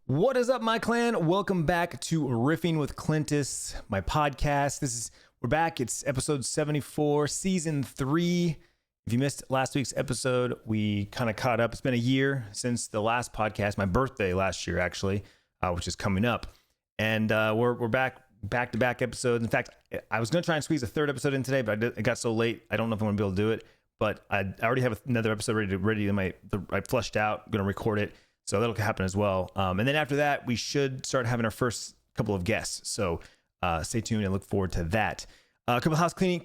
What is up, my clan? Welcome back to Riffing with Clintus, my podcast. We're back. It's episode 74, season 3. If you missed last week's episode, we kind of caught up. It's been a year since the last podcast, my birthday last year, actually, which is coming up. And we're back to back episodes. In fact, I was going to try and squeeze a third episode in today, but it got so late. I don't know if I'm going to be able to do it. But I already have another episode ready. I flushed out. I'm going to record it. So that'll happen as well. And then after that, we should start having our first couple of guests. So stay tuned and look forward to that. A couple of housekeeping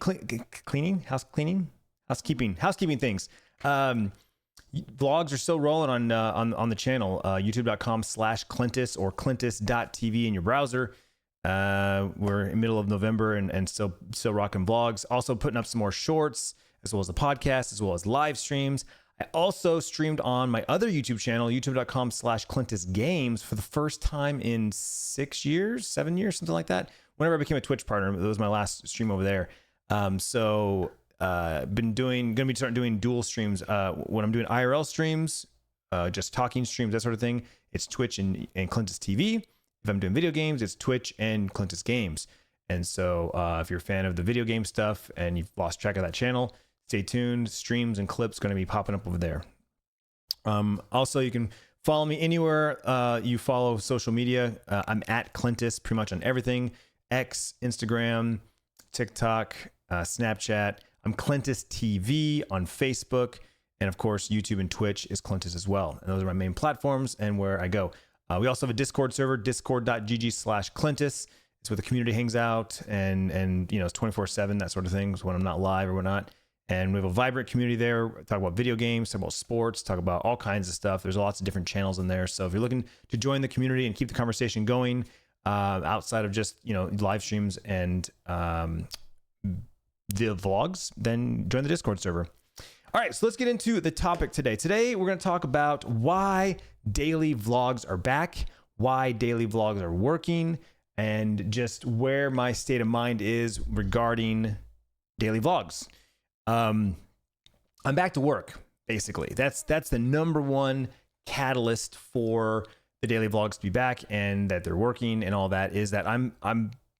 things. Vlogs are still rolling on the channel, youtube.com/Clintus or Clintus.tv in your browser. We're in the middle of November and still rocking vlogs. Also putting up some more shorts, as well as the podcast, as well as live streams. I also streamed on my other YouTube channel, youtube.com/ClintusGames, for the first time in 7 years, something like that. Whenever I became a Twitch partner, it was my last stream over there. Gonna be starting doing dual streams. When I'm doing IRL streams, just talking streams, that sort of thing, it's Twitch and Clintus.tv. If I'm doing video games, it's Twitch and Clintus Games. And so if you're a fan of the video game stuff and you've lost track of that channel, stay tuned. Streams and clips going to be popping up over there. Also, you can follow me anywhere you follow social media. I'm at Clintus pretty much on everything. X, Instagram, TikTok, Snapchat. I'm Clintus.tv on Facebook. And of course, YouTube and Twitch is Clintus as well. And those are my main platforms and where I go. We also have a Discord server, discord.gg/Clintus. It's where the community hangs out and it's 24/7, that sort of thing, when I'm not live or whatnot. And we have a vibrant community there. Talk about video games, talk about sports, talk about all kinds of stuff. There's lots of different channels in there. So if you're looking to join the community and keep the conversation going outside of just, live streams and the vlogs, then join the Discord server. All right, so let's get into the topic today. Today, we're going to talk about why daily vlogs are back, why daily vlogs are working, and just where my state of mind is regarding daily vlogs. I'm back to work, basically. That's the number one catalyst for the daily vlogs to be back and that they're working and all that, is that I'm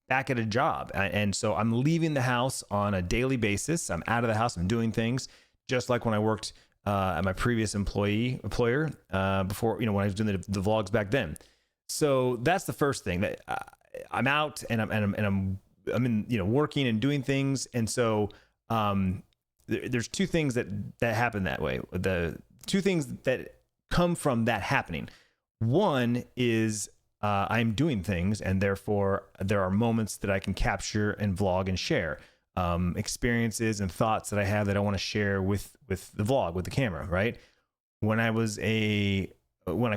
back at a job. And so I'm leaving the house on a daily basis. I'm out of the house. I'm doing things just like when I worked at my previous employer before, when I was doing the vlogs back then. So that's the first thing, that I'm out and I'm in, working and doing things. And so, there's two things that happen that way. The two things that come from that happening. One is I'm doing things, and therefore there are moments that I can capture and vlog and share, experiences and thoughts that I have that I want to share with the vlog, with the camera, right? When I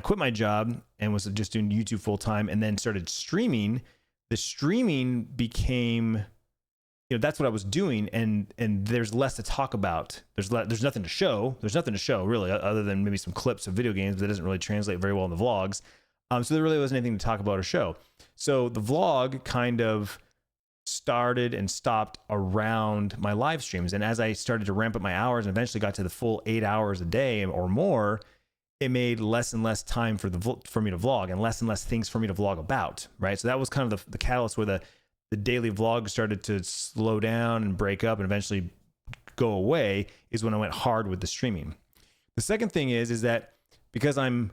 quit my job and was just doing YouTube full time and then started streaming, the streaming became, that's what I was doing, and there's less to talk about. There's nothing to show. There's nothing to show really, other than maybe some clips of video games that doesn't really translate very well in the vlogs. So there really wasn't anything to talk about or show. So the vlog kind of started and stopped around my live streams, and as I started to ramp up my hours and eventually got to the full 8 hours a day or more, it made less and less time for me to vlog, and less things for me to vlog about. Right. So that was kind of the catalyst where the daily vlog started to slow down and break up and eventually go away, is when I went hard with the streaming. The second thing is that because I'm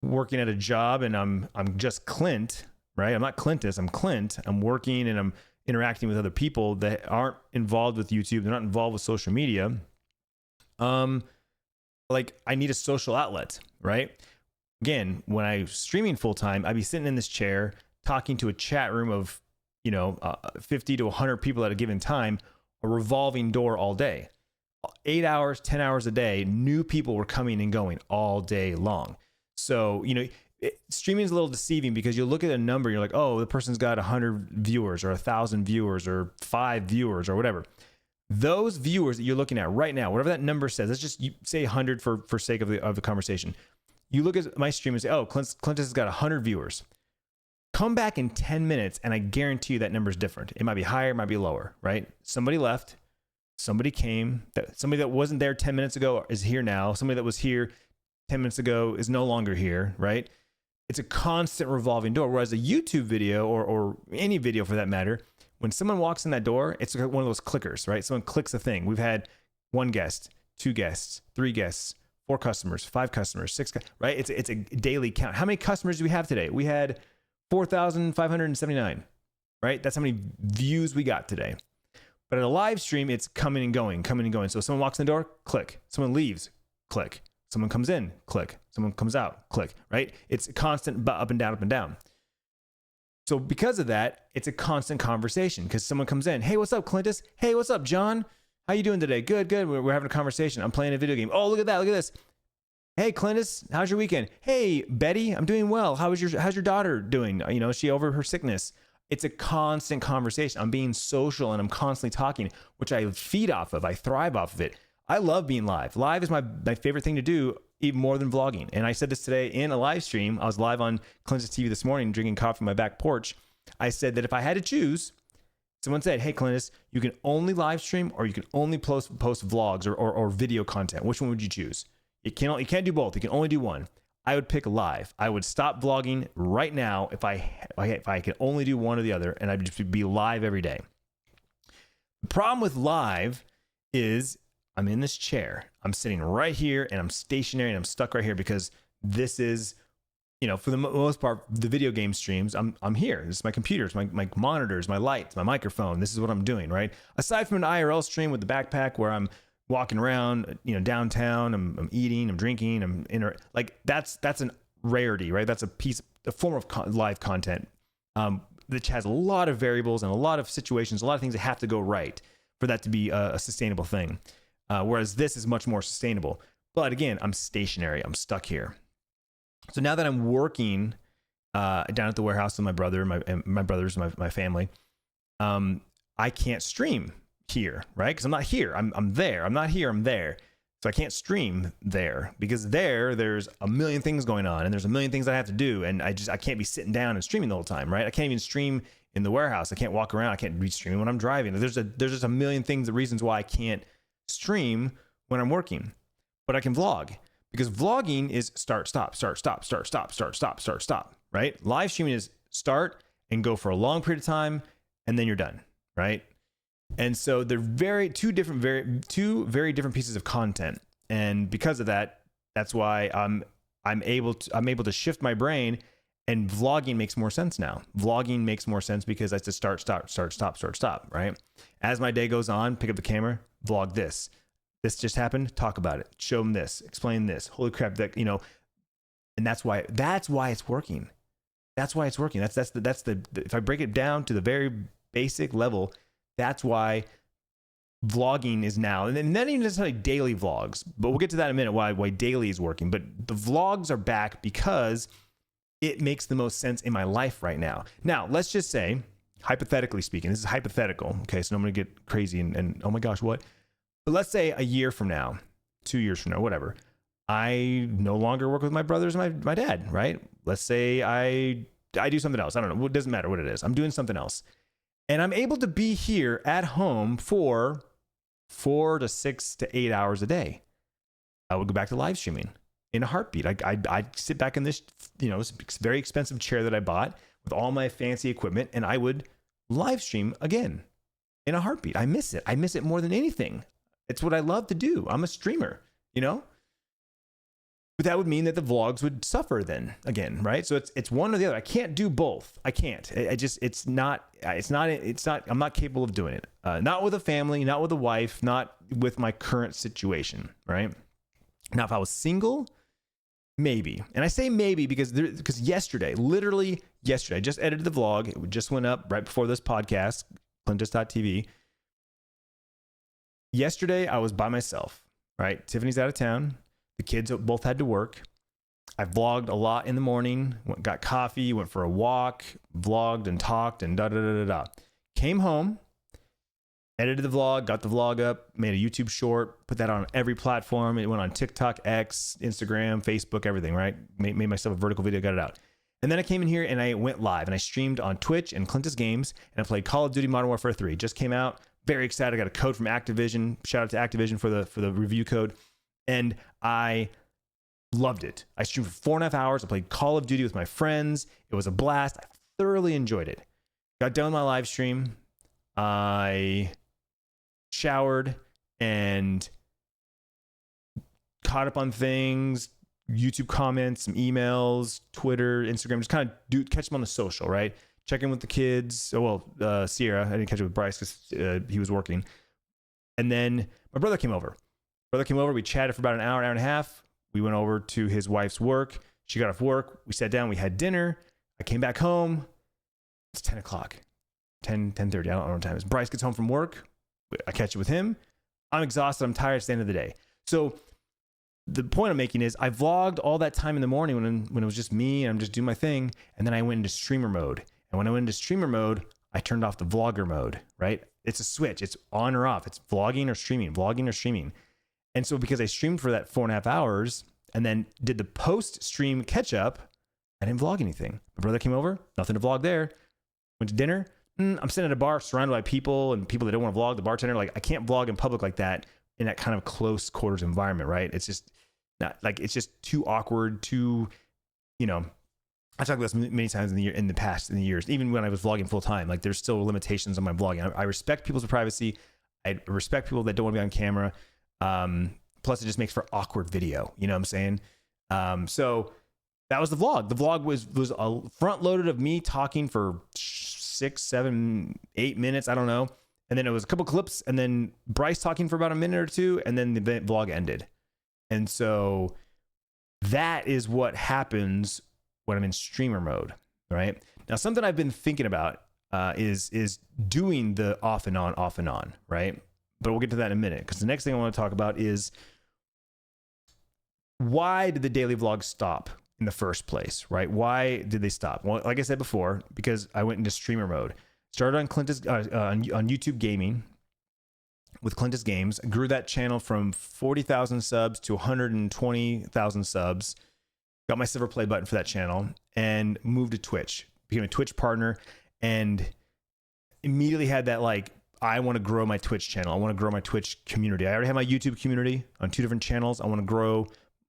working at a job and I'm just Clint, right? I'm not Clintus, I'm Clint. I'm working and I'm interacting with other people that aren't involved with YouTube. They're not involved with social media. I need a social outlet, right? Again, when I'm streaming full time, I'd be sitting in this chair talking to a chat room of 50 to 100 people at a given time, a revolving door all day. 8 hours, 10 hours a day, new people were coming and going all day long. So, streaming is a little deceiving because you look at a number, you're like, oh, the person's got 100 viewers or 1,000 viewers or 5 viewers or whatever. Those viewers that you're looking at right now, whatever that number says, let's just say 100 for sake of the conversation. You look at my stream and say, oh, Clintus has got 100 viewers. Come back in 10 minutes and I guarantee you that number is different. It might be higher, it might be lower, right? Somebody left, somebody came, somebody that wasn't there 10 minutes ago is here now. Somebody that was here 10 minutes ago is no longer here, right? it's a constant revolving door. Whereas a YouTube video or any video for that matter, when someone walks in that door, it's like one of those clickers, right? Someone clicks a thing. We've had 1 guest, 2 guests, 3 guests, 4 customers, 5 customers, 6, right? It's a daily count. How many customers do we have today? We had 4,579, right? That's how many views we got today. But at a live stream, it's coming and going, coming and going. So someone walks in the door, click. Someone leaves, click. Someone comes in, click. Someone comes out, click, right? It's a constant up and down, up and down. So because of that, it's a constant conversation because someone comes in. Hey, what's up, Clintus? Hey, what's up, John? How you doing today? Good, good. We're having a conversation. I'm playing a video game. Oh, look at that. Look at this. Hey, Clintus, how's your weekend? Hey, Betty, I'm doing well. How's your daughter doing? You know, is she over her sickness? It's a constant conversation. I'm being social and I'm constantly talking, which I feed off of. I thrive off of it. I love being live. Live is my favorite thing to do, even more than vlogging. And I said this today in a live stream. I was live on Clintus.tv this morning, drinking coffee on my back porch. I said that if I had to choose, someone said, hey, Clintus, you can only live stream or you can only post vlogs or video content. Which one would you choose? You can't do both. You can only do one. I would pick live. I would stop vlogging right now if I could only do one or the other, and I'd just be live every day. The problem with live is I'm in this chair. I'm sitting right here and I'm stationary and I'm stuck right here because this is, you know, for the most part, the video game streams, I'm here. This is my computers, my monitors, my lights, my microphone. This is what I'm doing, right? Aside from an IRL stream with the backpack where I'm walking around, you know, downtown, I'm eating, I'm drinking, like that's an rarity, right? That's a form of live content, which has a lot of variables and a lot of situations, a lot of things that have to go right for that to be a sustainable thing. Whereas this is much more sustainable. But again, I'm stationary. I'm stuck here. So now that I'm working down at the warehouse with my brother, my brothers, my family, I can't stream here, right? Because I'm not here. I'm there. I'm not here. I'm there. So I can't stream there because there's a million things going on and there's a million things I have to do. And I can't be sitting down and streaming the whole time, right? I can't even stream in the warehouse. I can't walk around. I can't be streaming when I'm driving. There's just a million things, the reasons why I can't stream when I'm working, but I can vlog because vlogging is start, stop, right? Live streaming is start and go for a long period of time and then you're done, right? And so they're two very different pieces of content. And because of that, that's why I'm able to shift my brain, and vlogging makes more sense now. Vlogging makes more sense because I just start, stop, right? As my day goes on, pick up the camera, vlog this. This just happened, talk about it. Show them this, explain this. Holy crap, that, you know, and that's why it's working. That's why it's working. That's the if I break it down to the very basic level, that's why vlogging is now, and not even necessarily daily vlogs, but we'll get to that in a minute, why daily is working. But the vlogs are back because it makes the most sense in my life right now. Now, let's just say, hypothetically speaking, this is hypothetical, okay? So I'm going to get crazy and oh my gosh, what? But let's say a year from now, 2 years from now, whatever, I no longer work with my brothers and my dad, right? Let's say I do something else. I don't know. It doesn't matter what it is. I'm doing something else. And I'm able to be here at home for 4 to 6 to 8 hours a day. I would go back to live streaming in a heartbeat. I'd sit back in this, you know, very expensive chair that I bought with all my fancy equipment, and I would live stream again in a heartbeat. I miss it. I miss it more than anything. It's what I love to do. I'm a streamer, you know? But that would mean that the vlogs would suffer then again, right? So it's one or the other. I can't do both. I can't. I'm not capable of doing it. Not with a family, not with a wife, not with my current situation, right? Now, if I was single, maybe. And I say maybe because literally yesterday, I just edited the vlog. It just went up right before this podcast, Clintus.tv. Yesterday, I was by myself, right? Tiffany's out of town. The kids both had to work. I vlogged a lot in the morning, got coffee, went for a walk, vlogged and talked and da-da-da-da-da. Came home, edited the vlog, got the vlog up, made a YouTube short, put that on every platform. It went on TikTok, X, Instagram, Facebook, everything, right? Made myself a vertical video, got it out. And then I came in here and I went live and I streamed on Twitch and Clintus Games and I played Call of Duty Modern Warfare 3. Just came out, very excited. I got a code from Activision. Shout out to Activision for the review code. And I Loved it. I streamed for 4.5 hours. I played Call of Duty with my friends. It was a blast. I thoroughly enjoyed it. Got done with my live stream. I showered and caught up on things, YouTube comments, some emails, Twitter, Instagram, just kind of catch them on the social, right? Check in with the kids. Oh, well, Sierra, I didn't catch it with Bryce because he was working. And then my brother came over. We chatted for about an hour and a half. We went over to his wife's work. She got off work. We sat down. We had dinner. I came back home. It's 10 o'clock, 10:30. I don't know what time it is. Bryce gets home from work. I catch it with him. I'm exhausted. I'm tired. It's the end of the day. So the point I'm making is I vlogged all that time in the morning when it was just me and I'm just doing my thing. And then I went into streamer mode. And when I went into streamer mode, I turned off the vlogger mode, right? It's a switch. It's on or off. It's vlogging or streaming. And so because I streamed for that 4.5 hours and then did the post stream catch up, I didn't vlog anything. My brother came over, nothing to vlog there. Went to dinner. I'm sitting at a bar surrounded by people and people that don't want to vlog. The bartender, like, I can't vlog in public like that in that kind of close quarters environment, right? It's just not like, it's just too awkward, too, you know, I talked about this many times in the years, even when I was vlogging full time. Like, there's still limitations on my vlogging. I respect people's privacy. I respect people that don't want to be on camera. Plus, it just makes for awkward video. You know what I'm saying? So that was the vlog. The vlog was a front loaded of me talking for 6, 7, 8 minutes. I don't know. And then it was a couple clips, and then Bryce talking for about a minute or two, and then the vlog ended. And so that is what happens when I'm in streamer mode, right? Now, something I've been thinking about is doing the off and on, right? But we'll get to that in a minute, because the next thing I want to talk about is why did the daily vlogs stop in the first place, right? Why did they stop? Well, like I said before, because I went into streamer mode. Started on Clintus on YouTube Gaming with Clintus Games. Grew that channel from 40,000 subs to 120,000 subs. Got my silver play button for that channel and moved to Twitch. Became a Twitch partner and immediately had that, like, I want to grow my Twitch channel. I want to grow my Twitch community. I already have my YouTube community on 2 different channels. I want to grow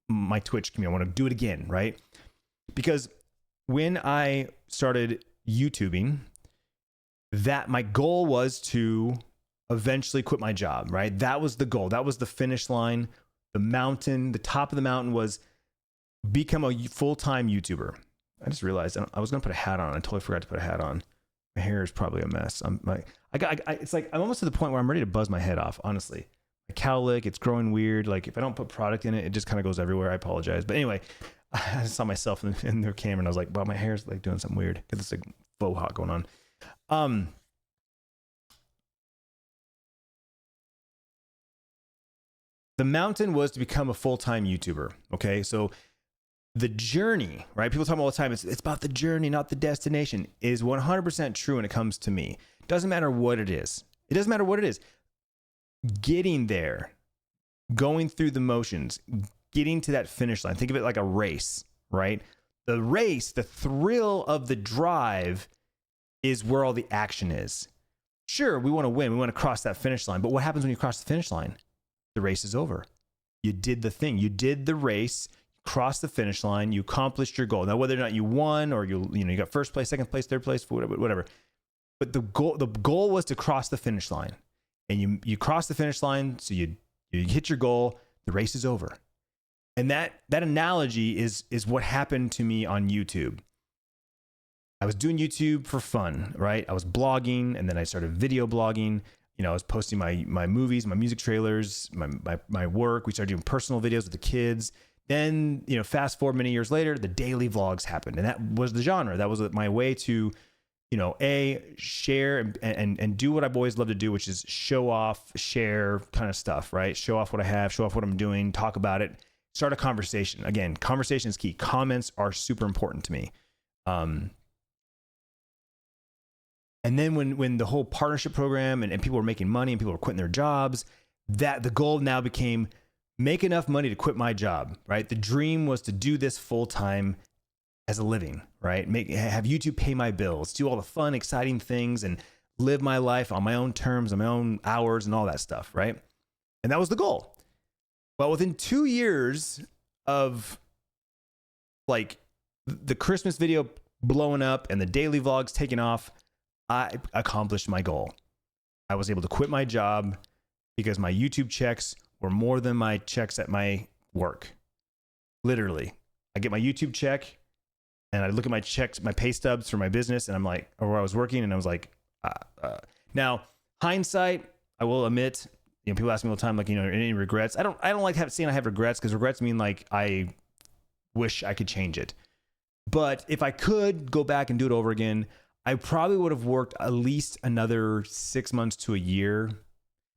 my Twitch community. I want to do it again, right? Because when I started YouTubing, that my goal was to eventually quit my job, right? That was the goal. That was the finish line. The mountain, the top of the mountain was become a full-time YouTuber. I just realized I was going to put a hat on. I totally forgot to put a hat on. My hair is probably a mess. It's like I'm almost to the point where I'm ready to buzz my head off, honestly. My cowlick, it's growing weird. Like, if I don't put product in it, it just kind of goes everywhere. I apologize. But anyway, I saw myself in the camera and I was like, wow, my hair's like doing something weird. Got this like faux hawk going on. The mountain was to become a full-time YouTuber. Okay. So the journey, right? People talk all the time. It's about the journey, not the destination, is 100% true when it comes to me. Doesn't matter what it is. It doesn't matter what it is. Getting there, going through the motions, getting to that finish line. Think of it like a race, right? The race, the thrill of the drive is where all the action is. Sure, we want to win. We want to cross that finish line. But what happens when you cross the finish line? The race is over. You did the thing. You did the race. Crossed the finish line. You accomplished your goal. Now, whether or not you won or you got first place, second place, third place, whatever. But the goal was to cross the finish line. And you cross the finish line, so you hit your goal. The race is over. And that analogy is what happened to me on YouTube. I was doing YouTube for fun, right? I was blogging, and then I started video blogging. I was posting my movies, my music trailers, my work. We started doing personal videos with the kids. Then, fast forward many years later, the daily vlogs happened, and that was the genre. That was my way to, share and do what I've always loved to do, which is show off, share kind of stuff, right? Show off what I have, show off what I'm doing, talk about it, start a conversation. Again, conversation is key. Comments are super important to me. And then when the whole partnership program and people were making money and people were quitting their jobs, that the goal now became make enough money to quit my job, right? The dream was to do this full time as a living, right? Have YouTube pay my bills, do all the fun, exciting things, and live my life on my own terms, on my own hours, and all that stuff, right? And that was the goal. Well, within 2 years of like the Christmas video blowing up and the daily vlogs taking off, I accomplished my goal. I was able to quit my job because my YouTube checks were more than my checks at my work. Literally, I get my YouTube check and I look at my checks, my pay stubs for my business, and I'm like, or where I was working, and I was like, now hindsight, I will admit, people ask me all the time, like, any regrets? I don't like saying I have regrets, because regrets mean like I wish I could change it. But if I could go back and do it over again, I probably would have worked at least another 6 months to a year,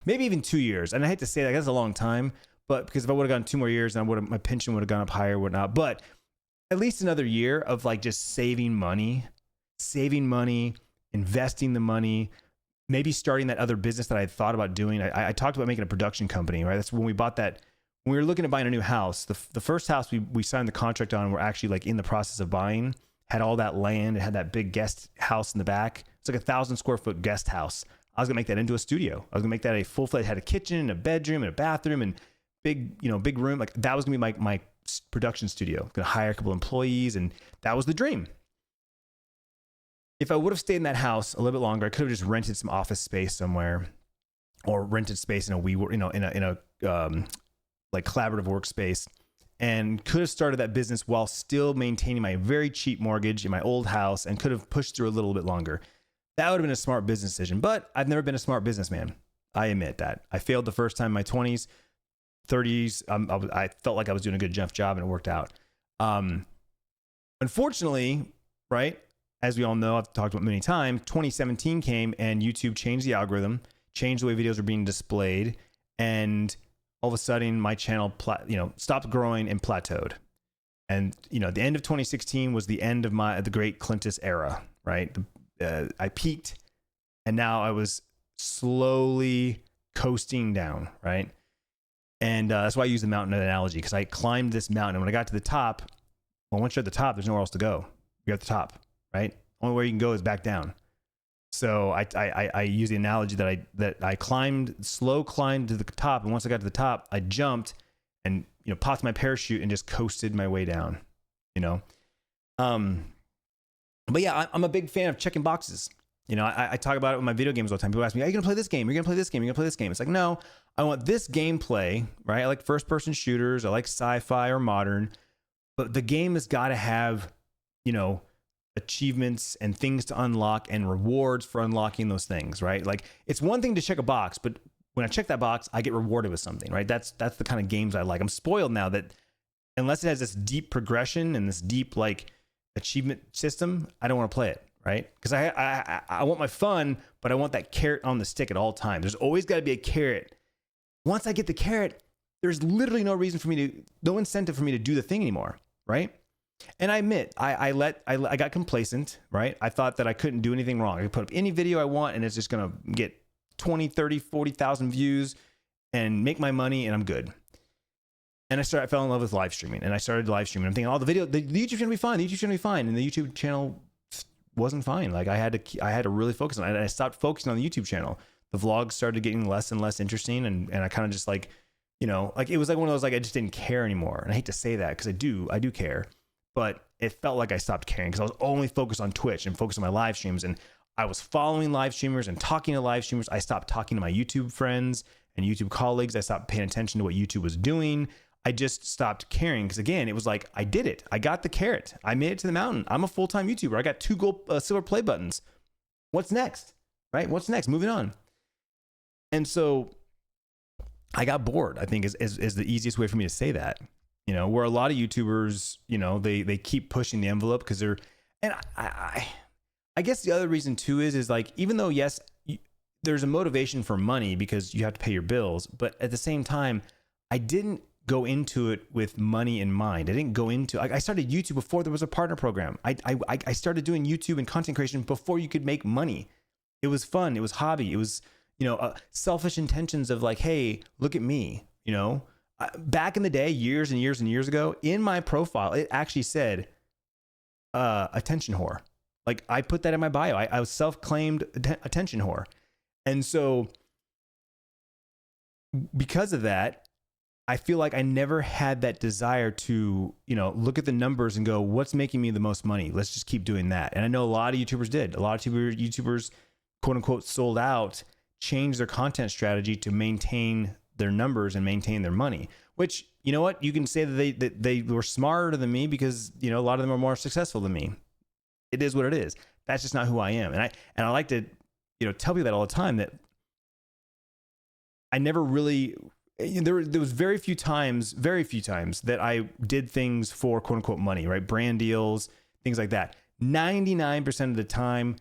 maybe even 2 years. And I hate to say that, that's a long time, but because if I would have gone 2 more years, then my pension would have gone up higher, whatnot. But at least another year of like just saving money, investing the money, maybe starting that other business that I had thought about doing. I talked about making a production company, right? That's when we bought that. When we were looking at buying a new house, the first house we signed the contract on, we're actually like in the process of buying, had all that land. It had that big guest house in the back. It's like 1,000 square foot guest house. I was gonna make that into a studio. I was gonna make that a full-fledged, had a kitchen, a bedroom, and a bathroom, and big room. Like that was gonna be my production studio. Gonna hire a couple employees, and that was the dream. If I would have stayed in that house a little bit longer, I could have just rented some office space somewhere, or rented space in a like collaborative workspace, and could have started that business while still maintaining my very cheap mortgage in my old house, and could have pushed through a little bit longer. That would have been a smart business decision, but I've never been a smart businessman. I admit that. I failed the first time in my 20s, 30s. I felt like I was doing a good enough job, and it worked out. Unfortunately, right, as we all know, I've talked about many times, 2017 came and YouTube changed the algorithm, changed the way videos are being displayed, and all of a sudden my channel stopped growing and plateaued. And the end of 2016 was the end of the great Clintus era, right? I peaked, and now I was slowly coasting down, right? And that's why I use the mountain analogy, because I climbed this mountain, and when I got to the top, well, once you're at the top, there's nowhere else to go. You're at the top, right? Only way you can go is back down. So I use the analogy that I slow climbed to the top, and once I got to the top, I jumped and popped my parachute and just coasted my way down. But yeah, I'm a big fan of checking boxes. I talk about it with my video games all the time. People ask me, "Are you gonna play this game? Are you gonna play this game? Are you gonna play this game?" It's like, no, I want this gameplay, right? I like first-person shooters. I like sci-fi or modern, but the game has got to have, achievements and things to unlock and rewards for unlocking those things, right? Like, it's one thing to check a box, but when I check that box, I get rewarded with something, right? That's the kind of games I like. I'm spoiled now that unless it has this deep progression and this deep like achievement system, I don't want to play it, right? Because I want my fun, but I want that carrot on the stick at all times. There's always got to be a carrot. Once I get the carrot, there's literally no incentive for me to do the thing anymore, right? And I admit, I got complacent, right? I thought that I couldn't do anything wrong. I could put up any video I want, and it's just going to get 20, 30, 40,000 views and make my money, and I'm good. And I fell in love with live streaming, and I started live streaming. I'm thinking, the YouTube channel will be fine. The YouTube channel will be fine. And the YouTube channel wasn't fine. Like I had to really focus on it. And I stopped focusing on the YouTube channel. The vlogs started getting less and less interesting. And I kind of just like, it was like one of those, like, I just didn't care anymore. And I hate to say that, because I do care. But it felt like I stopped caring, because I was only focused on Twitch and focused on my live streams. And I was following live streamers and talking to live streamers. I stopped talking to my YouTube friends and YouTube colleagues. I stopped paying attention to what YouTube was doing. I just stopped caring, because again, it was like, I did it. I got the carrot. I made it to the mountain. I'm a full-time YouTuber. I got 2 silver play buttons. What's next? Right? What's next? Moving on. And so I got bored, I think is the easiest way for me to say that. Where a lot of YouTubers, they keep pushing the envelope because they're, and I guess the other reason too is like, even though, yes, there's a motivation for money because you have to pay your bills, but at the same time, I didn't go into it with money in mind. I didn't go into, I started YouTube before there was a partner program. I started doing YouTube and content creation before you could make money. It was fun. It was hobby. It was, selfish intentions of like, hey, look at me, back in the day, years and years and years ago, in my profile, it actually said, attention whore. Like, I put that in my bio. I was self-claimed attention whore. And so because of that, I feel like I never had that desire to, look at the numbers and go, what's making me the most money? Let's just keep doing that. And I know a lot of YouTubers did. A lot of YouTubers, quote unquote, sold out, changed their content strategy to maintain their numbers and maintain their money, which, you know what? You can say that they were smarter than me because, a lot of them are more successful than me. It is what it is. That's just not who I am. And I like to, tell people that all the time, that I never really, there was very few times that I did things for quote unquote money, right? Brand deals, things like that. 99% of the time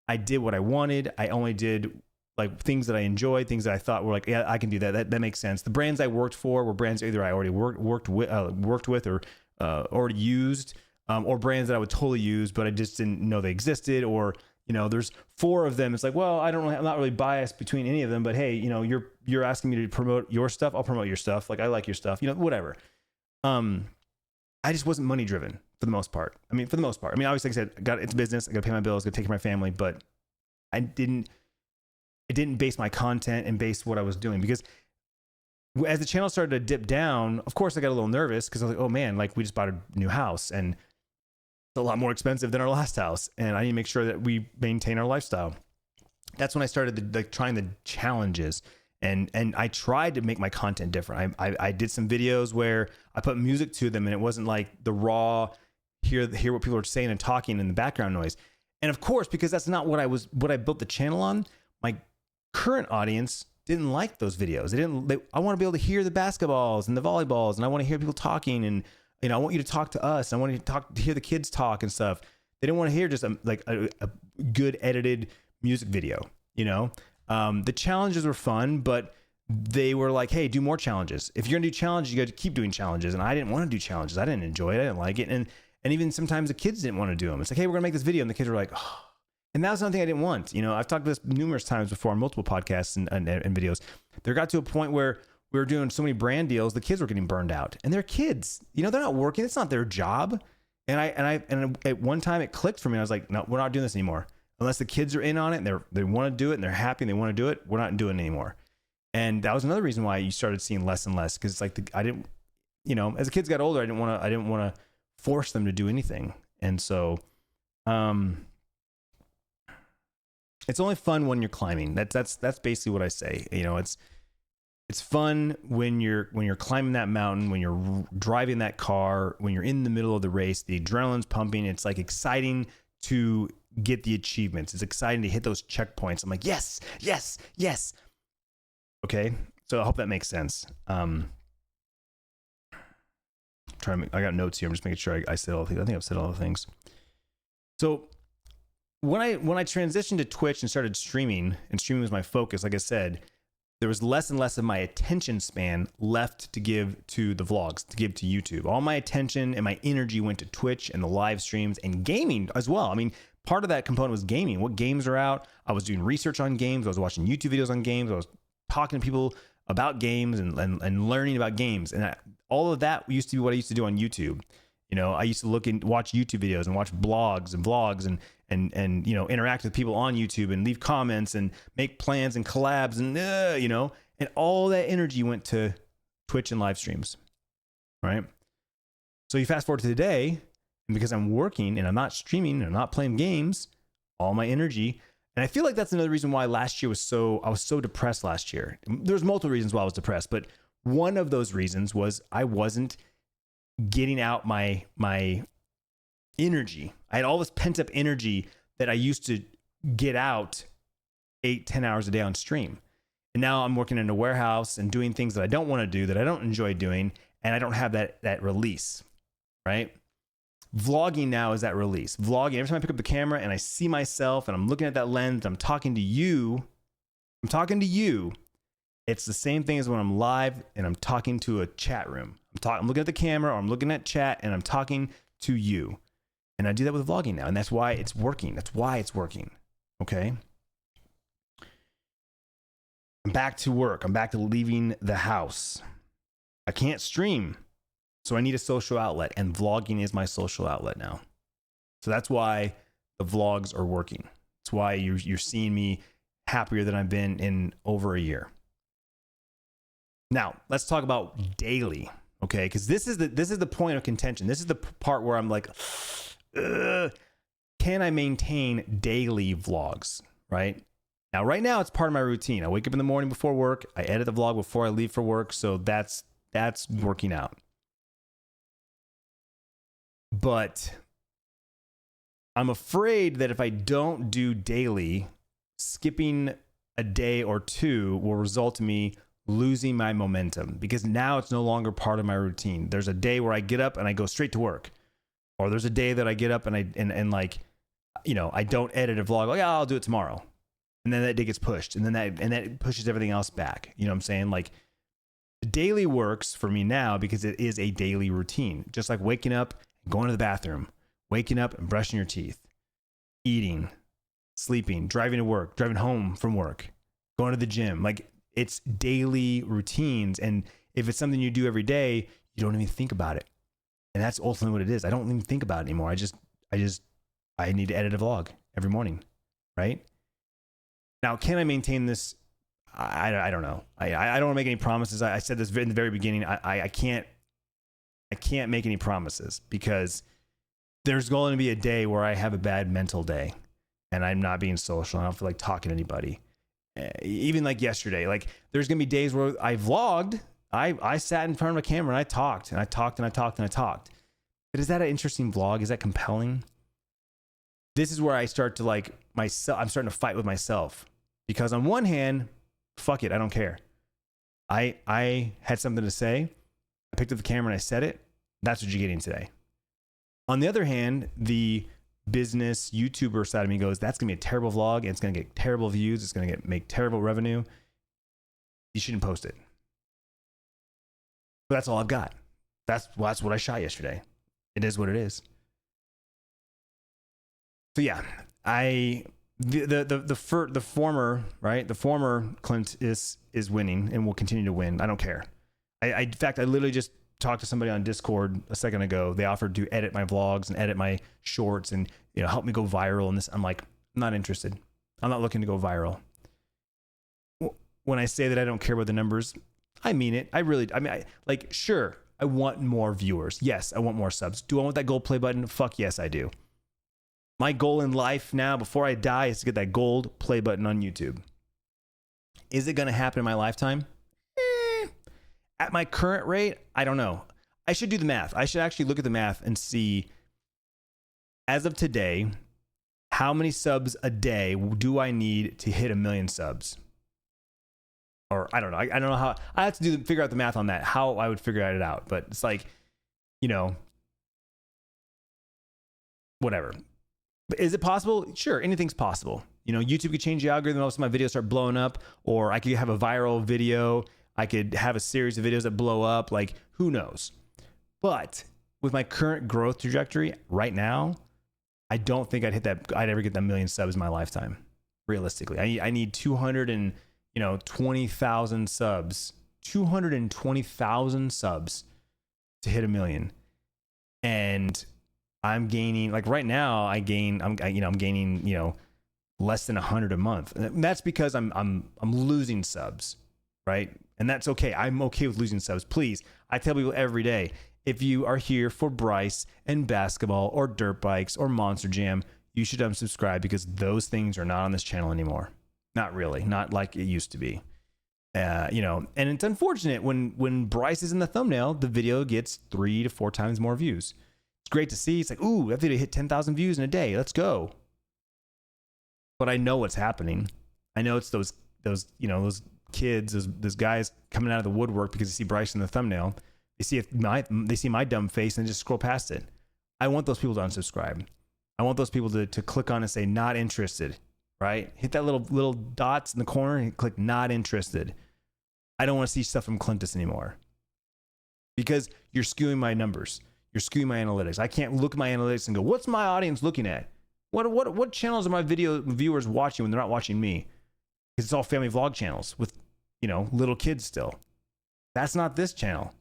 I did what I wanted. I only did like things that I enjoyed, things that I thought were like, yeah, I can do that. That makes sense. The brands I worked for were brands either I already worked with or already used, or brands that I would totally use, but I just didn't know they existed. Or, there's 4 of them. It's like, well, I'm not really biased between any of them, but hey, you're asking me to promote your stuff. I'll promote your stuff. Like I like your stuff, whatever. I just wasn't money driven for the most part. I mean, obviously, like I said, it's business. I got to pay my bills, got to take care of my family, but it didn't base my content and base what I was doing, because as the channel started to dip down, of course I got a little nervous because I was like, oh man, like we just bought a new house and it's a lot more expensive than our last house. And I need to make sure that we maintain our lifestyle. That's when I started trying the challenges, and I tried to make my content different. I did some videos where I put music to them, and it wasn't like the raw, hear what people are saying and talking in the background noise. And of course, because that's not what I built the channel on, my current audience didn't like those videos. I want to be able to hear the basketballs and the volleyballs, and I want to hear people talking, and I want you to talk to us. I want you to hear the kids talk and stuff. They didn't want to hear just a good edited music video. The challenges were fun, but they were like, hey, do more challenges. If you're gonna do challenges, you got to keep doing challenges. And I didn't want to do challenges. I didn't enjoy it. I didn't like it. And even sometimes the kids didn't want to do them. It's like, hey, we're gonna make this video, and the kids were like, oh. And that was something I didn't want. I've talked about this numerous times before on multiple podcasts and videos. There got to a point where we were doing so many brand deals, the kids were getting burned out, and they're kids. They're not working. It's not their job. And at one time it clicked for me. I was like, no, we're not doing this anymore. Unless the kids are in on it and they want to do it and they're happy and they want to do it, we're not doing it anymore. And that was another reason why you started seeing less and less, because it's like I didn't, as the kids got older, I didn't want to force them to do anything. And so, it's only fun when you're climbing. That's basically what I say. It's fun when you're climbing that mountain, when you're driving that car, when you're in the middle of the race, the adrenaline's pumping. It's like exciting to get the achievements. It's exciting to hit those checkpoints. I'm like, yes, yes, yes. Okay. So I hope that makes sense. I got notes here. I'm just making sure I said all the things. I think I've said all the things. So when I transitioned to Twitch and started streaming, and streaming was my focus, like I said, there was less and less of my attention span left to give to the vlogs, to give to YouTube. All my attention and my energy went to Twitch and the live streams and gaming as well. I mean, part of that component was gaming. What games are out? I was doing research on games. I was watching YouTube videos on games. I was talking to people about games and learning about games. And all of that used to be what I used to do on YouTube. I used to watch YouTube videos and watch blogs and vlogs and interact with people on YouTube and leave comments and make plans and collabs and and all that energy went to Twitch and live streams, right? So you fast forward to today, and because I'm working and I'm not streaming and I'm not playing games, all my energy, and I feel like that's another reason why last year I was so depressed last year. There's multiple reasons why I was depressed, but one of those reasons was I wasn't getting out my energy. I had all this pent up energy that I used to get out 8-10 hours a day on stream. And now I'm working in a warehouse and doing things that I don't want to do, that I don't enjoy doing, and I don't have that release, right? Vlogging now is that release. Vlogging, every time I pick up the camera and I see myself and I'm looking at that lens, I'm talking to you, it's the same thing as when I'm live and I'm talking to a chat room. I'm looking at the camera, or I'm looking at chat and I'm talking to you. And I do that with vlogging now, and that's why it's working. Okay. I'm back to work. I'm back to leaving the house. I can't stream, so I need a social outlet, and vlogging is my social outlet now. So that's why the vlogs are working. That's why you're seeing me happier than I've been in over a year. Now, let's talk about daily, okay? Because this is the point of contention. This is the part where I'm like, can I maintain daily vlogs, right? Now, right now, it's part of my routine. I wake up in the morning before work. I edit the vlog before I leave for work. So that's working out. But I'm afraid that if I don't do daily, skipping a day or two will result in me losing my momentum, because now it's no longer part of my routine. There's a day where I get up and I go straight to work, or there's a day that I get up and I don't edit a vlog. Like, I'll do it tomorrow. And then that day gets pushed, and then that pushes everything else back. You know what I'm saying? Like, daily works for me now because it is a daily routine. Just like waking up, going to the bathroom, waking up and brushing your teeth, eating, sleeping, driving to work, driving home from work, going to the gym. Like, it's daily routines. And if it's something you do every day, you don't even think about it. And that's ultimately what it is. I don't even think about it anymore. I need to edit a vlog every morning, right? Now, can I maintain this? I don't know. I don't want to make any promises. I said this in the very beginning. I can't make any promises, because there's going to be a day where I have a bad mental day and I'm not being social. I don't feel like talking to anybody. Even like yesterday, like there's going to be days where I vlogged. I sat in front of a camera and I talked and I talked and I talked and I talked. But is that an interesting vlog? Is that compelling? This is where I start to I'm starting to fight with myself, because on one hand, fuck it, I don't care. I had something to say. I picked up the camera and I said it. That's what you're getting today. On the other hand, the business YouTuber side of me goes, that's gonna be a terrible vlog and it's gonna get terrible views. It's gonna make terrible revenue. You shouldn't post it. But that's all I've got. That's what I shot yesterday. It is what it is. So yeah, the former Clint is winning and will continue to win. I don't care. In fact, I literally just talked to somebody on Discord a second ago. They offered to edit my vlogs and edit my shorts and help me go viral. And this, I'm like, I'm not interested. I'm not looking to go viral. When I say that I don't care about the numbers, I mean it. Sure, I want more viewers. Yes, I want more subs. Do I want that gold play button? Fuck yes, I do. My goal in life now, before I die, is to get that gold play button on YouTube. Is it going to happen in my lifetime? At my current rate, I don't know. I should do the math. I should actually look at the math and see, as of today, how many subs a day do I need to hit 1 million subs? Or I don't know. I don't know how. I have to figure out the math on that, how I would figure it out. But it's like, whatever. But is it possible? Sure, anything's possible. YouTube could change the algorithm. All of a sudden my videos start blowing up, or I could have a viral video. I could have a series of videos that blow up. Like, who knows? But with my current growth trajectory right now, I don't think I'd ever get that 1 million subs in my lifetime. Realistically, I need 220,000 subs. 220,000 subs to hit 1 million. And I'm gaining, like right now, I'm gaining, less than 100 a month. And that's because I'm losing subs, right? And that's okay. I'm okay with losing subs. Please, I tell people every day, if you are here for Bryce and basketball or dirt bikes or Monster Jam, you should unsubscribe, because those things are not on this channel anymore. Not really, not like it used to be. And it's unfortunate when Bryce is in the thumbnail, the video gets 3 to 4 times more views. It's great to see. It's like, ooh, that video hit 10,000 views in a day. Let's go. But I know what's happening. I know it's those kids, those guys coming out of the woodwork because they see Bryce in the thumbnail. They see my dumb face and just scroll past it. I want those people to unsubscribe. I want those people to click on and say not interested, right? Hit that little dots in the corner and click not interested. I don't want to see stuff from Clintus anymore, because you're skewing my numbers. You're skewing my analytics. I can't look at my analytics and go, what's my audience looking at? What channels are my video viewers watching when they're not watching me? Because it's all family vlog channels with, little kids still. That's not this channel.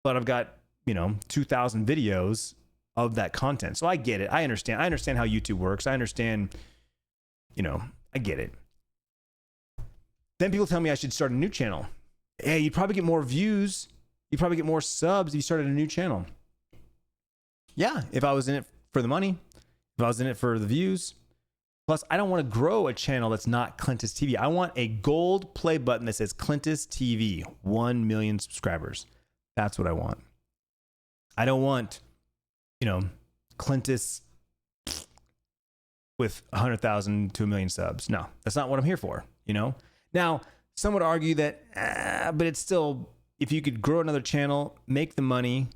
But I've got, 2,000 videos of that content. So I get it. I understand. I understand how YouTube works. I understand, I get it. Then people tell me I should start a new channel. Hey, you'd probably get more views. You'd probably get more subs if you started a new channel. Yeah, if I was in it for the money, if I was in it for the views. Plus, I don't want to grow a channel that's not Clintus.tv. I want a gold play button that says Clintus.tv, 1 million subscribers. That's what I want. I don't want, Clintus with 100,000 to 1 million subs. No, that's not what I'm here for, Now, some would argue that, but it's still, if you could grow another channel, make the money,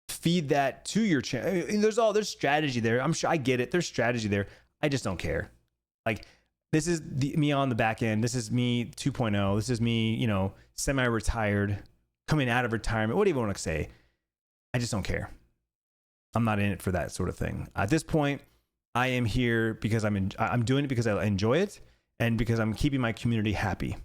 feed that to your channel. There's strategy there. I'm sure I get it. There's strategy there. I just don't care. Like, this is me on the back end. This is me 2.0. This is me, semi-retired, coming out of retirement. What do you want to say? I just don't care. I'm not in it for that sort of thing. At this point, I am here because I'm doing it because I enjoy it and because I'm keeping my community happy.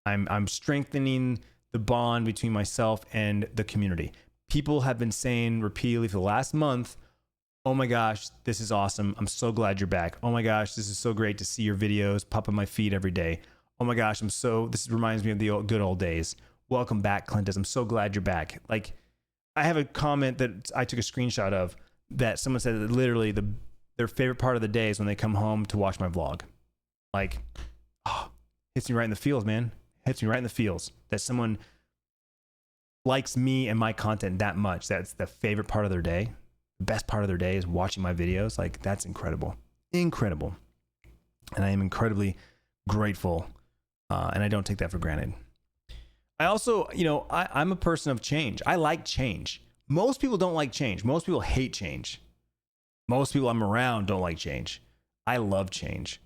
I'm strengthening the bond between myself and the community. People have been saying repeatedly for the last month, oh my gosh, this is awesome. I'm so glad you're back. Oh my gosh, this is so great to see your videos pop on my feed every day. Oh my gosh, this reminds me of the good old days. Welcome back, Clintus. I'm so glad you're back. Like, I have a comment that I took a screenshot of that someone said that literally their favorite part of the day is when they come home to watch my vlog. Like, hits me right in the feels, man. Hits me right in the feels that someone likes me and my content that much. That's the favorite part of their day. The best part of their day is watching my videos. Like, that's incredible. Incredible. And I am incredibly grateful. And I don't take that for granted. I also, I'm a person of change. I like change. Most people don't like change. Most people hate change. Most people I'm around don't like change. I love change.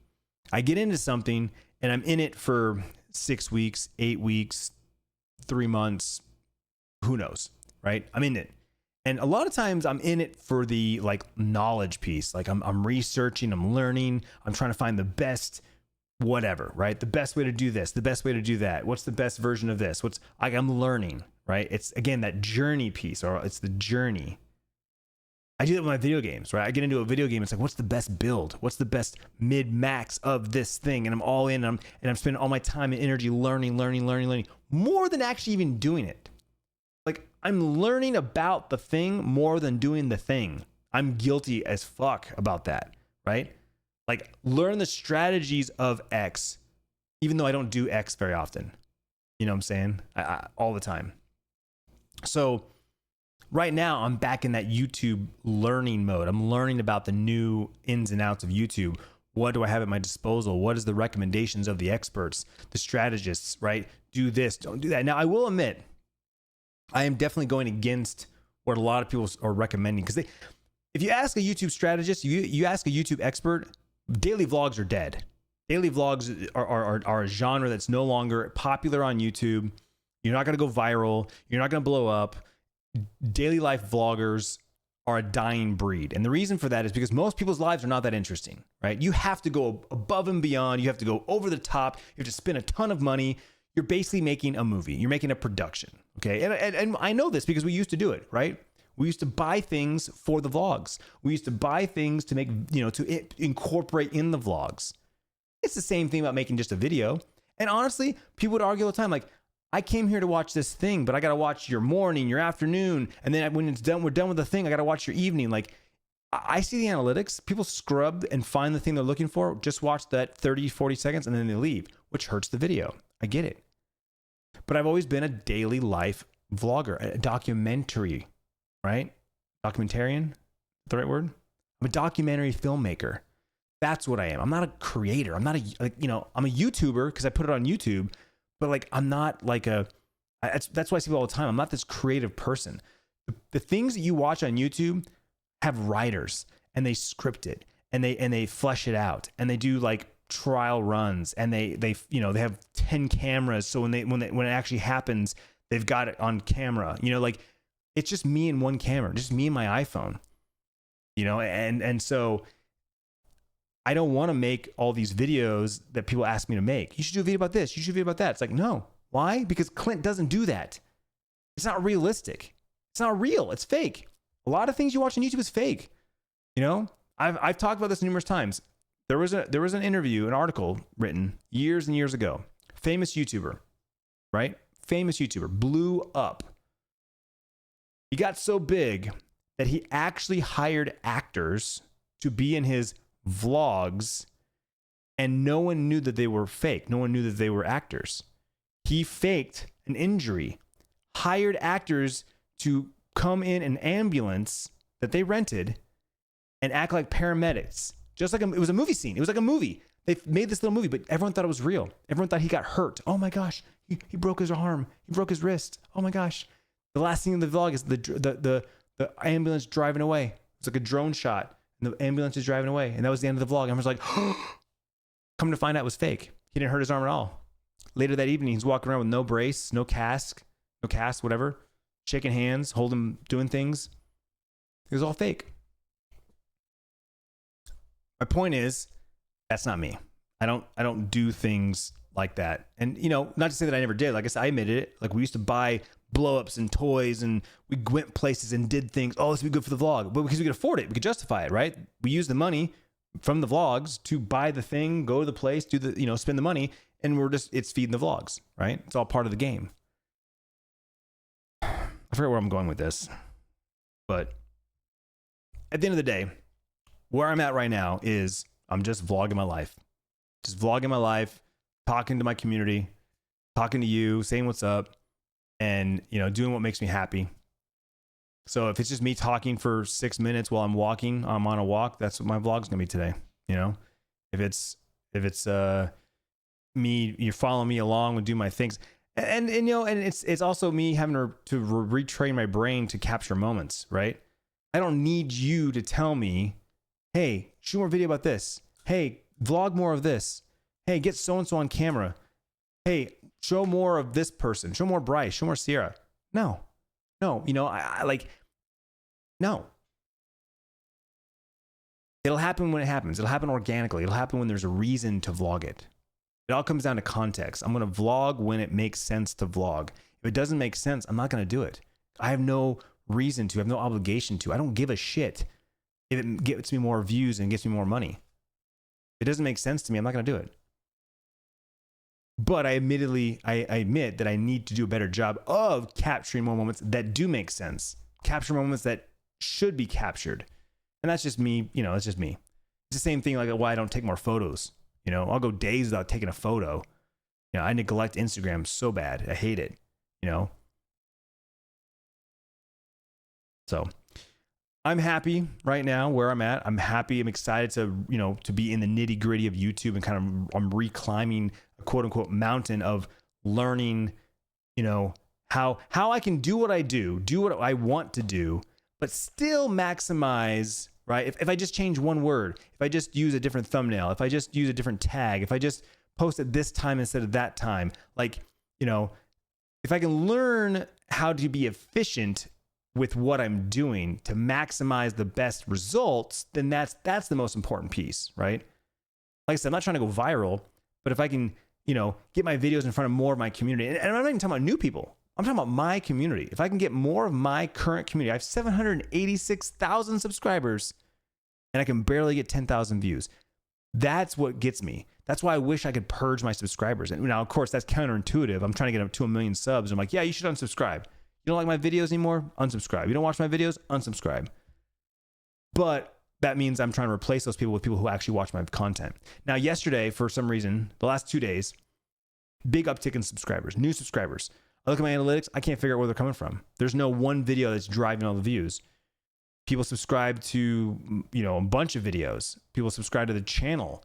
I get into something and I'm in it for 6 weeks, 8 weeks, 3 months, who knows, right? I'm in it. And a lot of times I'm in it for the knowledge piece. Like I'm researching, I'm learning, I'm trying to find the best whatever, right? The best way to do this, the best way to do that. What's the best version of this? I'm learning, right? It's again, that journey piece, or it's the journey. I do that with my video games, right? I get into a video game. It's like, what's the best build? What's the best mid max of this thing? And I'm all in and I'm spending all my time and energy learning more than actually even doing it. Like, I'm learning about the thing more than doing the thing. I'm guilty as fuck about that, right? Like, learn the strategies of X, even though I don't do X very often. You know what I'm saying? All the time. So right now I'm back in that YouTube learning mode. I'm learning about the new ins and outs of YouTube. What do I have at my disposal? What is the recommendations of the experts, the strategists, right? Do this, don't do that. Now, I will admit, I am definitely going against what a lot of people are recommending, because if you ask a YouTube strategist, you ask a YouTube expert, daily vlogs are dead. Daily vlogs are a genre that's no longer popular on YouTube. You're not going to go viral. You're not going to blow up. Daily life vloggers are a dying breed. And the reason for that is because most people's lives are not that interesting, right? You have to go above and beyond. You have to go over the top. You have to spend a ton of money. You're basically making a movie. You're making a production, okay? And I know this because we used to do it, right? We used to buy things for the vlogs. We used to buy things to make, to incorporate in the vlogs. It's the same thing about making just a video. And honestly, people would argue all the time, like, I came here to watch this thing, but I got to watch your morning, your afternoon. And then when it's done, we're done with the thing, I got to watch your evening. Like, I see the analytics. People scrub and find the thing they're looking for, just watch that 30, 40 seconds, and then they leave, which hurts the video. I get it. But I've always been a daily life vlogger, a documentary, right? Documentarian, the right word? I'm a documentary filmmaker. That's what I am. I'm not a creator. I'm not I'm a YouTuber because I put it on YouTube, but I'm not that's why I see people all the time. I'm not this creative person. The things that you watch on YouTube have writers, and they script it, and they flesh it out, and they do trial runs, and they have 10 cameras, so when it actually happens, they've got it on camera. It's just me and one camera, just me and my iPhone. And so I don't want to make all these videos that people ask me to make. You should do a video about this. You should do a video about that. It's like, no. Why? Because Clint doesn't do that. It's not realistic. It's not real. It's fake. A lot of things you watch on YouTube is fake. I've talked about this numerous times. There was an interview, an article written years and years ago. Famous YouTuber. right? Famous YouTuber, blew up. He got so big that he actually hired actors to be in his vlogs, and no one knew that they were fake. No one knew that they were actors. He faked an injury, hired actors to come in an ambulance that they rented and act like paramedics. Just like it was a movie scene. It was like a movie. They made this little movie, but everyone thought it was real. Everyone thought he got hurt. Oh my gosh, he broke his arm. He broke his wrist. Oh my gosh. The last scene of the vlog is the ambulance driving away. It's like a drone shot, and the ambulance is driving away, and that was the end of the vlog. I was like, come to find out it was fake. He didn't hurt his arm at all. Later that evening, he's walking around with no brace, no cast, whatever, shaking hands, holding, doing things. It was all fake. My point is, that's not me. I don't do things like that. And, you know, not to say that I never did. Like I said, I admitted it. Like, we used to buy blow-ups and toys, and we went places and did things. Oh, this would be good for the vlog. But because we could afford it, we could justify it, right? We used the money from the vlogs to buy the thing, go to the place, do the, you know, spend the money, and it's feeding the vlogs, right? It's all part of the game. I forget where I'm going with this, but at the end of the day, where I'm at right now is I'm just vlogging my life. Just vlogging my life, talking to my community, talking to you, saying what's up, and, you know, doing what makes me happy. So if it's just me talking for 6 minutes while I'm walking, I'm on a walk, that's what my vlog's gonna be today. You know, if it's me, you follow me along and do my things, and you know, and it's also me having to retrain my brain to capture moments, right? I don't need you to tell me, hey, shoot more video about this. Hey, vlog more of this. Hey, get so-and-so on camera. Hey, show more of this person. Show more Bryce. Show more Sierra. No, you know, I like, no. It'll happen when it happens. It'll happen organically. It'll happen when there's a reason to vlog it. It all comes down to context. I'm going to vlog when it makes sense to vlog. If it doesn't make sense, I'm not going to do it. I have no reason to. I have no obligation to. I don't give a shit if it gets me more views and gets me more money. If it doesn't make sense to me, I'm not going to do it. But I admit that I need to do a better job of capturing more moments that do make sense. Capture moments that should be captured. And that's just me, you know, it's just me. It's the same thing like why I don't take more photos. You know, I'll go days without taking a photo. You know, I neglect Instagram so bad. I hate it, you know. So I'm happy right now where I'm at. I'm happy. I'm excited to, you know, to be in the nitty gritty of YouTube and kind of I'm reclimbing a quote unquote mountain of learning, you know, how I can do what I do what I want to do, but still maximize, right? If I just change one word, if I just use a different thumbnail, if I just use a different tag, if I just post at this time instead of that time, like, you know, if I can learn how to be efficient with what I'm doing to maximize the best results, then that's the most important piece, right? Like I said, I'm not trying to go viral, but if I can, you know, get my videos in front of more of my community, and I'm not even talking about new people, I'm talking about my community. If I can get more of my current community, I have 786,000 subscribers and I can barely get 10,000 views. That's what gets me. That's why I wish I could purge my subscribers. And now, of course, that's counterintuitive. I'm trying to get up to 1 million subs. I'm like, yeah, you should unsubscribe. You don't like my videos anymore? Unsubscribe. You don't watch my videos? Unsubscribe. But that means I'm trying to replace those people with people who actually watch my content. Now, yesterday, for some reason, the last 2 days, big uptick in subscribers, new subscribers. I look at my analytics, I can't figure out where they're coming from. There's no one video that's driving all the views. People subscribe to, you know, a bunch of videos. People subscribe to the channel,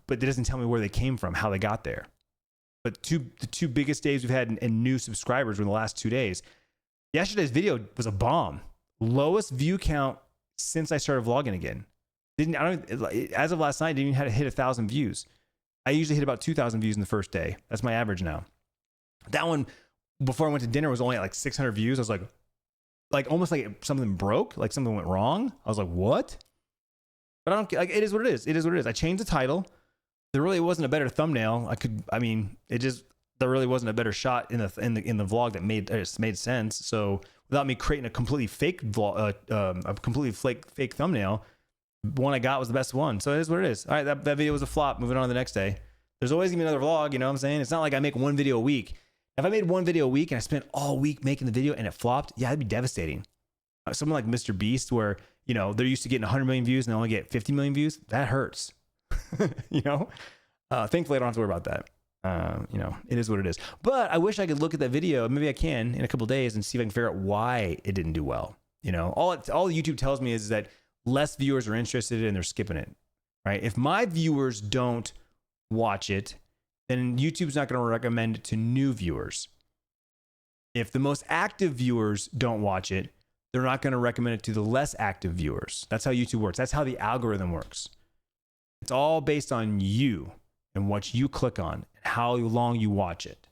but it doesn't tell me where they came from, how they got there. But the two biggest days we've had in new subscribers were in the last 2 days. Yesterday's video was a bomb. Lowest view count since I started vlogging again. As of last night, I didn't even have to hit 1,000 views. I usually hit about 2,000 views in the first day. That's my average now. That one, before I went to dinner, was only at like 600 views. I was like almost like something broke, like something went wrong. I was like, what? But I don't like, it is what it is. It is what it is. I changed the title. There really wasn't a better thumbnail. There really wasn't a better shot in the vlog that made sense. So without me creating a completely fake vlog, a completely fake thumbnail, one I got was the best one. So it is what it is. All right, that video was a flop. Moving on to the next day. There's always gonna be another vlog. You know what I'm saying? It's not like I make one video a week If I made one video a week and I spent all week making the video and it flopped, yeah, it'd be devastating. Someone like Mr. Beast, where, you know, they're used to getting 100 million views and they only get 50 million views, that hurts. You know, thankfully I don't have to worry about that. You know, it is what it is. But I wish I could look at that video. Maybe I can in a couple of days and see if I can figure out why it didn't do well. You know, all YouTube tells me is that less viewers are interested and they're skipping it, right? If my viewers don't watch it, then YouTube's not going to recommend it to new viewers. If the most active viewers don't watch it, they're not going to recommend it to the less active viewers. That's how YouTube works. That's how the algorithm works. It's all based on you and what you click on and how long you watch it.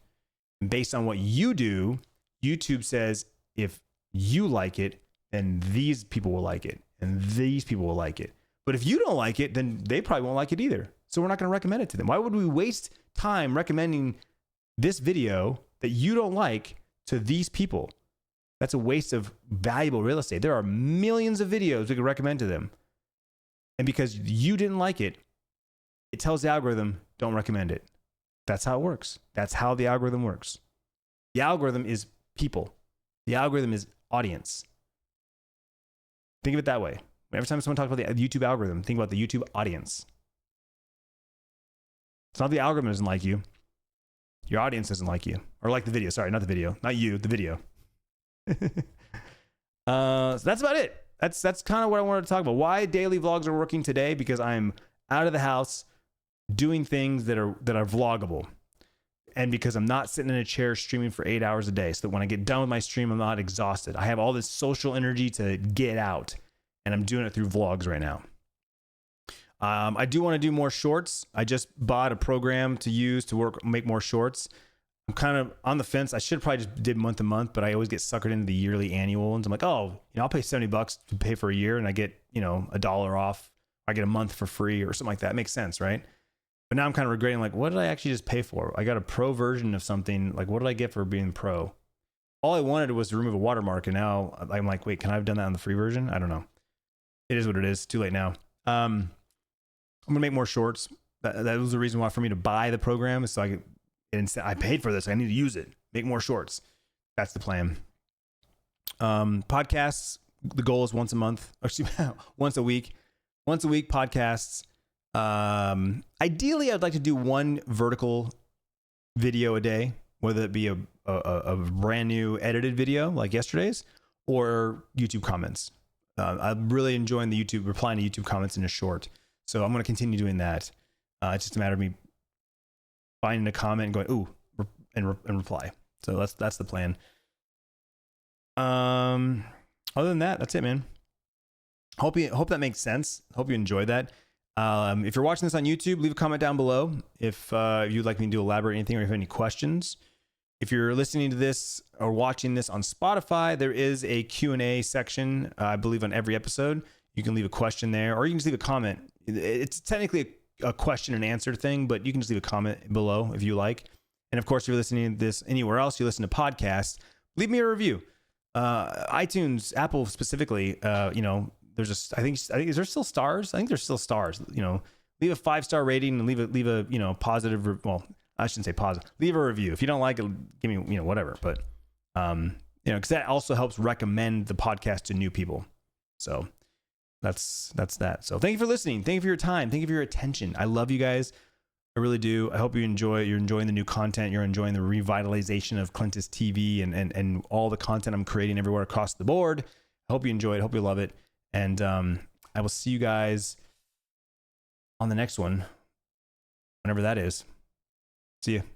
And based on what you do, YouTube says if you like it, then these people will like it and these people will like it. But if you don't like it, then they probably won't like it either. So we're not going to recommend it to them. Why would we waste time recommending this video that you don't like to these people? That's a waste of valuable real estate. There are millions of videos we could recommend to them. And because you didn't like it, it tells the algorithm, don't recommend it. That's how it works. That's how the algorithm works. The algorithm is people. The algorithm is audience. Think of it that way. Every time someone talks about the YouTube algorithm, think about the YouTube audience. It's not the algorithm doesn't like you. Your audience doesn't like you. Or like the video. Sorry, not the video. Not you, the video. So that's about it. That's kind of what I wanted to talk about. Why daily vlogs are working today, because I'm out of the house doing things that are vloggable, and because I'm not sitting in a chair streaming for 8 hours a day, so that when I get done with my stream, I'm not exhausted. I have all this social energy to get out, and I'm doing it through vlogs right now. I do want to do more shorts. I just bought a program to use to make more shorts. I'm kind of on the fence. I should probably just did month to month, but I always get suckered into the yearly annual ones. I'm like, oh, you know, I'll pay $70 to pay for a year and I get, you know, $1 off. I get a month for free or something like that. It makes sense, right? But now I'm kind of regretting, like, what did I actually just pay for? I got a pro version of something. Like, what did I get for being pro? All I wanted was to remove a watermark, and now I'm like, wait, can I have done that on the free version? I don't know. It is what it is. Too late now. I'm gonna make more shorts. That was the reason why for me to buy the program, is so I could. I paid for this. I need to use it. Make more shorts. That's the plan. Podcasts. The goal is once a month, or once a week. Once a week podcasts. Ideally, I'd like to do one vertical video a day, whether it be a brand new edited video like yesterday's, or YouTube comments. I'm really enjoying replying to YouTube comments in a short. So I'm going to continue doing that. It's just a matter of me finding a comment and going, ooh, and reply. So that's the plan. Other than that, that's it, man. Hope that makes sense. Hope you enjoyed that. If you're watching this on YouTube, leave a comment down below if you'd like me to elaborate anything or if you have any questions. If you're listening to this or watching this on Spotify, there is a Q&A section, I believe, on every episode. You can leave a question there, or you can just leave a comment. It's technically a question and answer thing, but you can just leave a comment below if you like. And of course, if you're listening to this anywhere else, you listen to podcasts, leave me a review. iTunes, Apple specifically, you know, I think is there still stars? I think there's still stars. You know, leave a 5-star rating and leave a you know, positive. Well, I shouldn't say positive. Leave a review. If you don't like it, give me, you know, whatever. But you know, because that also helps recommend the podcast to new people. So that's that. So thank you for listening. Thank you for your time. Thank you for your attention. I love you guys. I really do. I hope you're enjoying the new content. You're enjoying the revitalization of Clintus.tv and all the content I'm creating everywhere across the board. I hope you enjoy it. I hope you love it. And I will see you guys on the next one, whenever that is. See you.